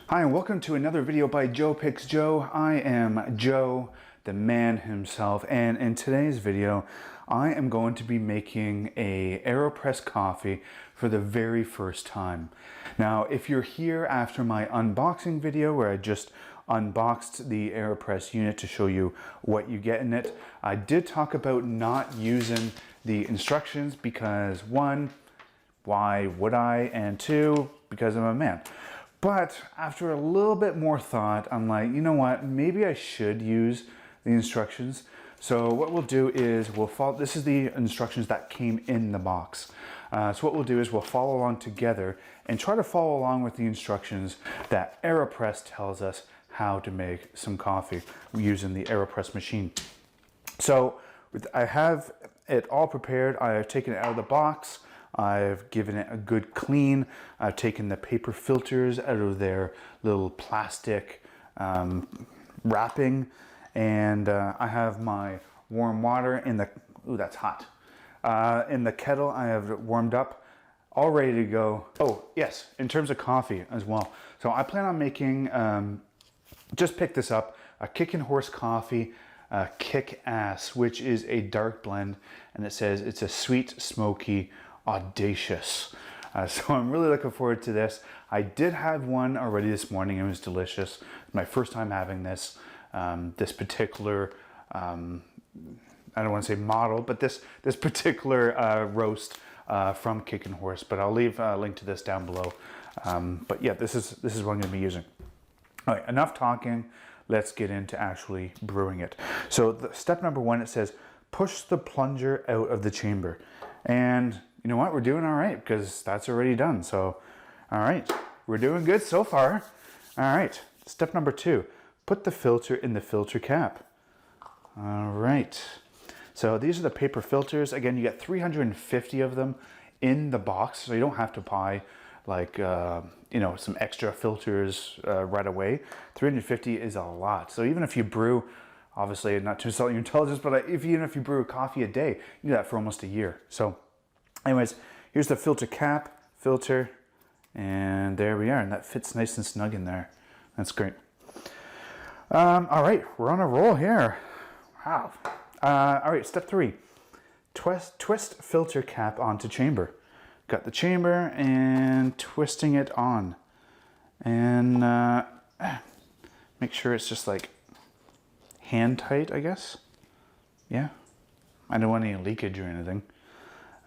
Hi and welcome to another video by Joe Picks Joe. I am Joe, the man himself, and in today's video I am going to be making a AeroPress coffee for the very first time. Now if you're here after my unboxing video where I just unboxed the AeroPress unit to show you what you get in it, I did talk about not using the instructions because one, why would I, and two, because I'm a man. But after a little bit more thought, I'm like, you know what, maybe I should use the instructions. So what we'll do is we'll follow, this is the instructions that came in the box. So what we'll do is we'll follow along together and try to follow along with the instructions that AeroPress tells us how to make some coffee using the AeroPress machine. So I have it all prepared. I have taken it out of the box. I've given it a good clean. I've taken the paper filters out of their little plastic wrapping, and I have my warm water in the, ooh, that's hot. In the kettle I have it warmed up, all ready to go. Oh yes, in terms of coffee as well. So I plan on making, just pick this up, a Kickin' Horse coffee, Kick Ass, which is a dark blend, and it says it's a sweet, smoky, audacious. So I'm really looking forward to this. I did have one already this morning. It was delicious. My first time having this this particular I don't want to say model, but this particular roast from Kickin' Horse. But I'll leave a link to this down below. But yeah, this is what I'm going to be using. All right, enough talking. Let's get into actually brewing it. So step number one, it says push the plunger out of the chamber, and you know what? We're doing all right because that's already done. So, all right, we're doing good so far. All right, step number two, put the filter in the filter cap. All right, so these are the paper filters. Again, you get 350 of them in the box, so you don't have to buy like, you know, some extra filters right away. 350 is a lot. So even if you brew, obviously not to insult your intelligence, but even if you brew a coffee a day, you do that for almost a year. So anyways, here's the filter cap, filter, and there we are. And that fits nice and snug in there. That's great. All right, we're on a roll here. Wow. All right, step three, twist filter cap onto chamber. Got the chamber and twisting it on. And make sure it's just like hand tight, I guess. Yeah. I don't want any leakage or anything.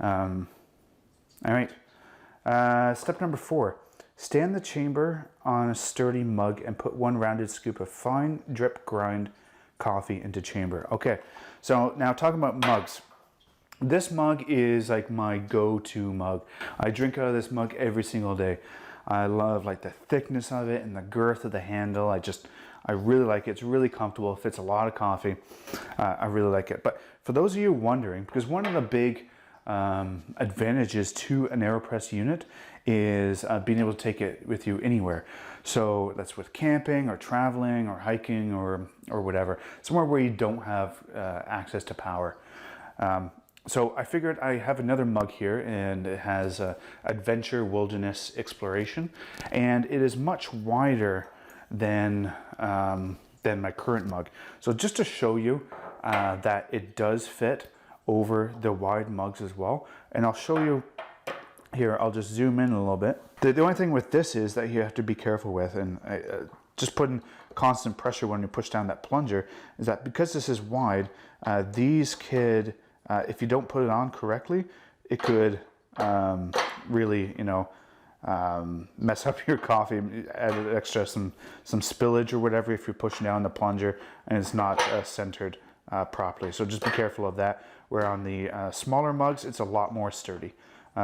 All right. Step number four, stand the chamber on a sturdy mug and put one rounded scoop of fine drip grind coffee into chamber. Okay, so now talking about mugs. This mug is like my go-to mug. I drink out of this mug every single day. I love like the thickness of it and the girth of the handle. I really like it. It's really comfortable. It fits a lot of coffee. I really like it. But for those of you wondering, because one of the big advantages to an AeroPress unit is being able to take it with you anywhere. So that's with camping or traveling or hiking or whatever, somewhere where you don't have access to power. So I figured I have another mug here, and it has Adventure Wilderness Exploration, and it is much wider than my current mug. So just to show you that it does fit over the wide mugs as well, and I'll show you here. I'll just zoom in a little bit. The only thing with this is that you have to be careful with, and just putting constant pressure when you push down that plunger, is that because this is wide, these could, if you don't put it on correctly, it could really, you know, mess up your coffee, add extra some spillage or whatever if you're pushing down the plunger and it's not centered properly. So just be careful of that. Where on the smaller mugs, it's a lot more sturdy.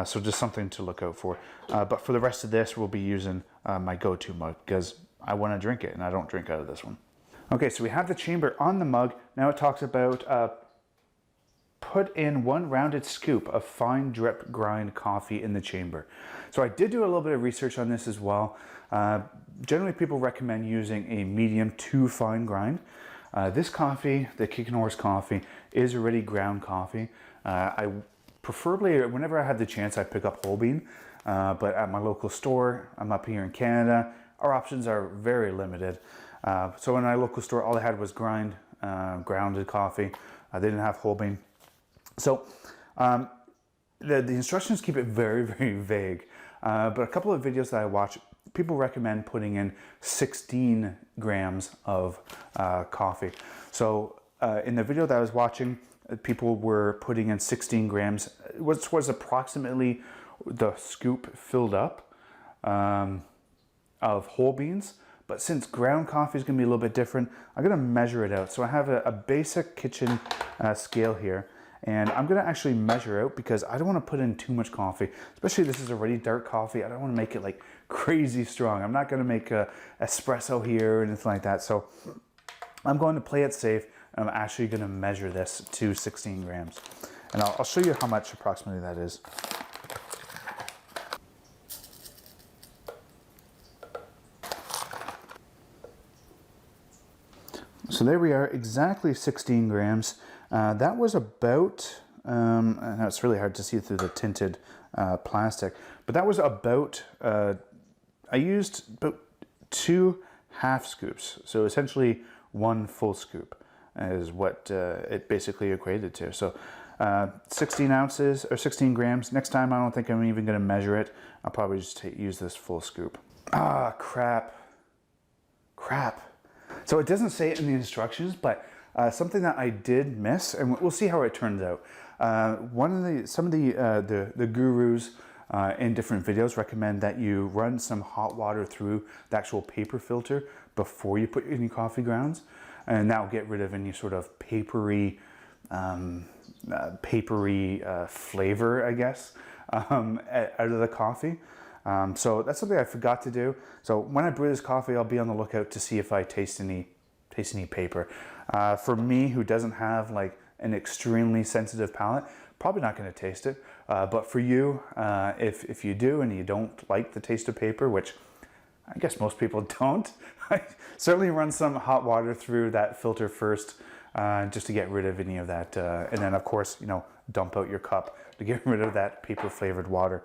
So just something to look out for. But for the rest of this, we'll be using my go-to mug because I want to drink it and I don't drink out of this one. Okay, so we have the chamber on the mug. Now it talks about put in one rounded scoop of fine drip grind coffee in the chamber. So I did do a little bit of research on this as well. Generally people recommend using a medium to fine grind. This coffee, the Kickin' Horse coffee, is already ground coffee. I preferably, whenever I have the chance, I pick up whole bean. But at my local store, I'm up here in Canada, our options are very limited. So in my local store, all I had was grounded coffee. They didn't have whole bean. So the instructions keep it very, very vague. But a couple of videos that I watch, people recommend putting in 16 grams of coffee. So in the video that I was watching, people were putting in 16 grams, which was approximately the scoop filled up of whole beans. But since ground coffee is going to be a little bit different, I'm going to measure it out. So I have a basic kitchen scale here, and I'm going to actually measure out because I don't want to put in too much coffee, especially this is already dark coffee. I don't want to make it like crazy strong. I'm not going to make a espresso here or anything like that. So I'm going to play it safe. I'm actually going to measure this to 16 grams. And I'll show you how much approximately that is. So there we are, exactly 16 grams. That was about, and it's really hard to see through the tinted plastic, but that was about, I used about 2 half scoops. So essentially 1 full scoop is what it basically equated to. So 16 ounces or 16 grams. Next time, I don't think I'm even going to measure it. I'll probably just use this full scoop. Ah, crap. So it doesn't say it in the instructions, but something that I did miss, and we'll see how it turns out. Some of the gurus in different videos recommend that you run some hot water through the actual paper filter before you put any coffee grounds, and that will get rid of any sort of papery flavor, I guess, out of the coffee. So that's something I forgot to do. So when I brew this coffee, I'll be on the lookout to see if I taste any paper. For me, who doesn't have like an extremely sensitive palate, probably not going to taste it. But for you, if you do and you don't like the taste of paper, which I guess most people don't, certainly run some hot water through that filter first, just to get rid of any of that. And then of course, dump out your cup to get rid of that paper flavored water.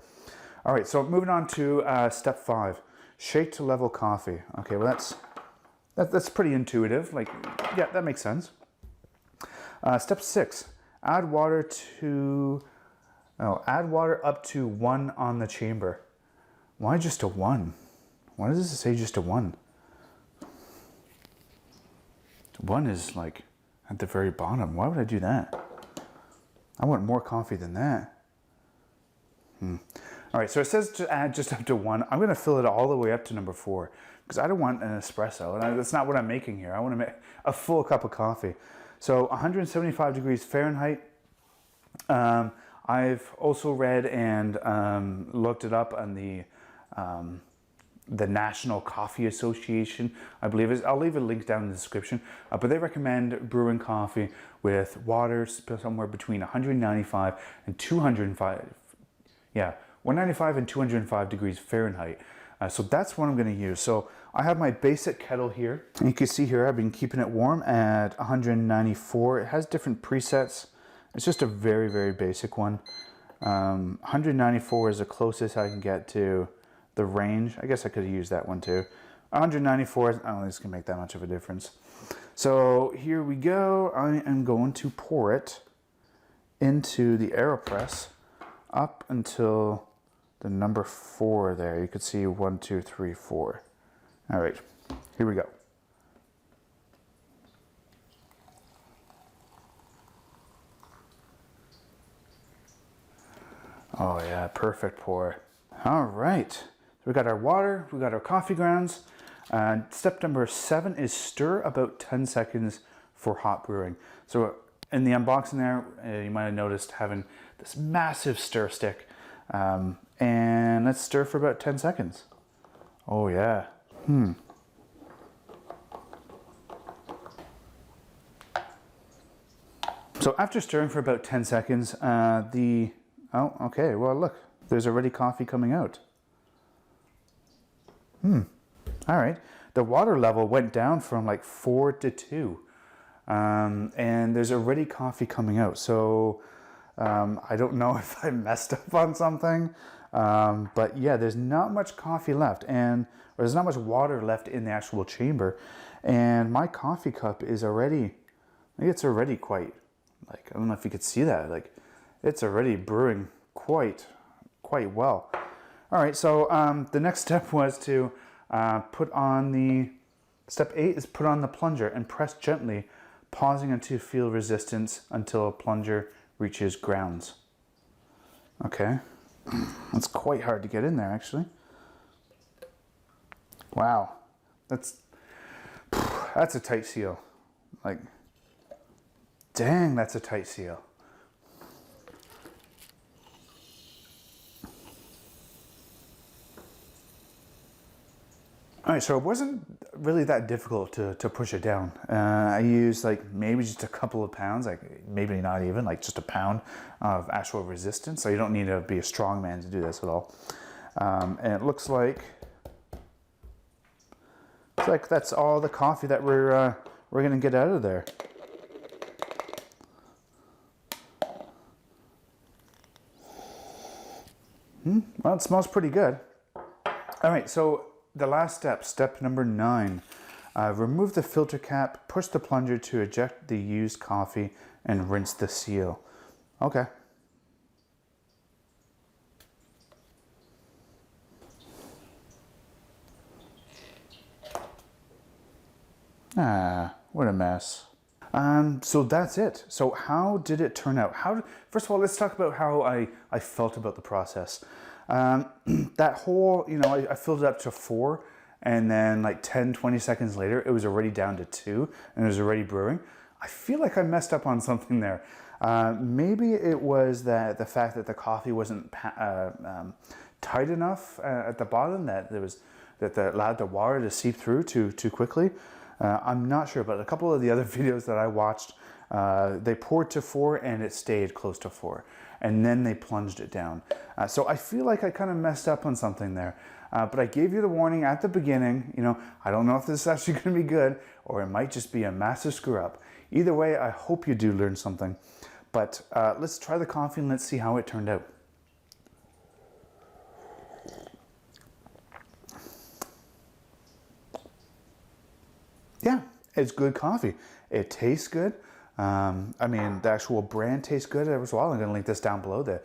All right, so moving on to step 5, shake to level coffee. Okay, well that's pretty intuitive. Like, yeah, that makes sense. Step 6, add water up to 1 on the chamber. Why just a 1? Why does it say just a 1? 1 is like at the very bottom. Why would I do that? I want more coffee than that. All right, so it says to add just up to 1. I'm going to fill it all the way up to number 4 because I don't want an espresso, and that's not what I'm making here. I want to make a full cup of coffee. So 175 degrees Fahrenheit. I've also read and looked it up on the National Coffee Association, I believe is. I'll leave a link down in the description. But they recommend brewing coffee with water somewhere between 195 and 205. Yeah, 195 and 205 degrees Fahrenheit. So that's what I'm going to use. So I have my basic kettle here. And you can see here I've been keeping it warm at 194. It has different presets. It's just a very, very basic one. 194 is the closest I can get to the range. I guess I could have used that one too. 194, I don't think it's going to make that much of a difference. So here we go. I am going to pour it into the AeroPress up until the number 4 there. You could see 1, 2, 3, 4. All right, here we go. Oh yeah, perfect pour. All right, so we got our water, we got our coffee grounds. Step number 7 is stir about 10 seconds for hot brewing. So in the unboxing there, you might have noticed having this massive stir stick. And let's stir for about 10 seconds. Oh yeah. So after stirring for about 10 seconds, oh, okay, well look, there's already coffee coming out. All right, the water level went down from like 4 to 2. And there's already coffee coming out. So I don't know if I messed up on something. But yeah, there's not much coffee left, or there's not much water left in the actual chamber. And my coffee cup is already, I think it's already quite, like, I don't know if you could see that, like, it's already brewing quite well. All right, so the next step was to step 8 is put on the plunger and press gently, pausing until you feel resistance until a plunger reaches grounds. Okay, that's quite hard to get in there, actually. Wow, that's a tight seal. Like, dang, that's a tight seal. All right, so it wasn't really that difficult to push it down. I used like maybe just a couple of pounds, like maybe not even, like just a pound of actual resistance. So you don't need to be a strong man to do this at all. And it looks like that's all the coffee that we're gonna get out of there. Well, it smells pretty good. All right, so the last step, step number 9, remove the filter cap, push the plunger to eject the used coffee, and rinse the seal. Okay. Ah, what a mess. So that's it. So how did it turn out? First of all, let's talk about how I felt about the process. That whole, I filled it up to 4, and then like 10, 20 seconds later, it was already down to 2, and it was already brewing. I feel like I messed up on something there. Maybe it was the fact that the coffee wasn't tight enough at the bottom, that allowed the water to seep through too quickly. I'm not sure, but a couple of the other videos that I watched, they poured to 4 and it stayed close to 4, and then they plunged it down. So I feel like I kind of messed up on something there, but I gave you the warning at the beginning. I don't know if this is actually going to be good, or it might just be a massive screw up. Either way, I hope you do learn something. But let's try the coffee and let's see how it turned out. Yeah, it's good coffee. It tastes good. I mean, the actual brand tastes good as well. I'm going to link this down below. The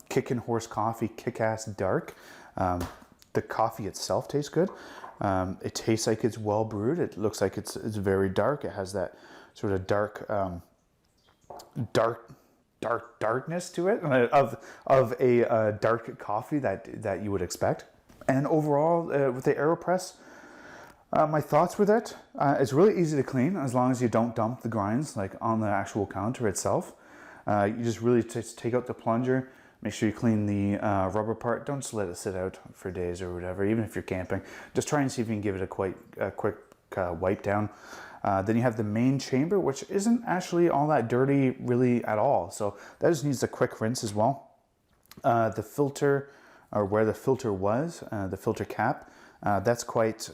Kickin' Horse Coffee Kick-Ass Dark. The coffee itself tastes good. It tastes like it's well brewed. It looks like it's very dark. It has that sort of darkness to it of a dark coffee that you would expect. And overall, with the AeroPress, my thoughts with it, it's really easy to clean as long as you don't dump the grinds like on the actual counter itself. You just really take out the plunger, make sure you clean the rubber part. Don't just let it sit out for days or whatever, even if you're camping. Just try and see if you can give it a quick wipe down. Then you have the main chamber, which isn't actually all that dirty really at all. So that just needs a quick rinse as well. The filter, or where the filter was, the filter cap, that's quite...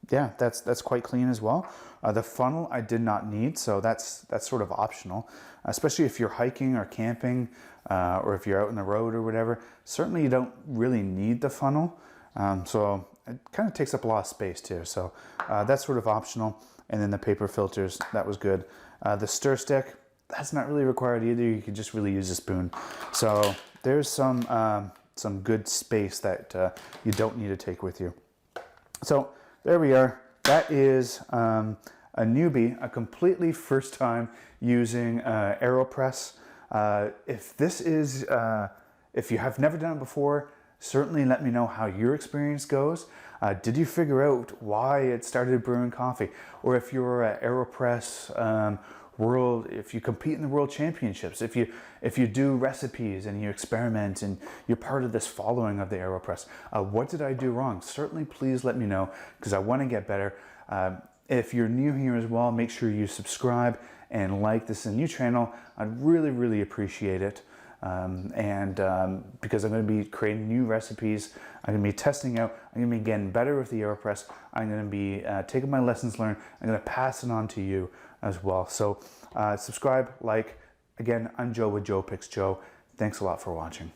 yeah, that's quite clean as well. The funnel I did not need, so that's sort of optional, especially if you're hiking or camping, or if you're out on the road or whatever. Certainly you don't really need the funnel, so it kind of takes up a lot of space too. So that's sort of optional. And then the paper filters, that was good. The stir stick, that's not really required either. You can just really use a spoon. So there's some good space that you don't need to take with you. So there we are. That is a newbie, a completely first time using AeroPress. If you have never done it before, certainly let me know how your experience goes. Did you figure out why it started brewing coffee? Or if you're at AeroPress if you compete in the world championships, if you do recipes and you experiment and you're part of this following of the AeroPress, what did I do wrong? Certainly please let me know, because I want to get better. If you're new here as well, make sure you subscribe and like. This is a new channel. I'd really appreciate it. Because I'm going to be creating new recipes, I'm going to be testing out, I'm going to be getting better with the AeroPress, I'm going to be taking my lessons learned, I'm going to pass it on to you as well. So subscribe, like. Again, I'm Joe with Joe Picks Joe. Thanks a lot for watching.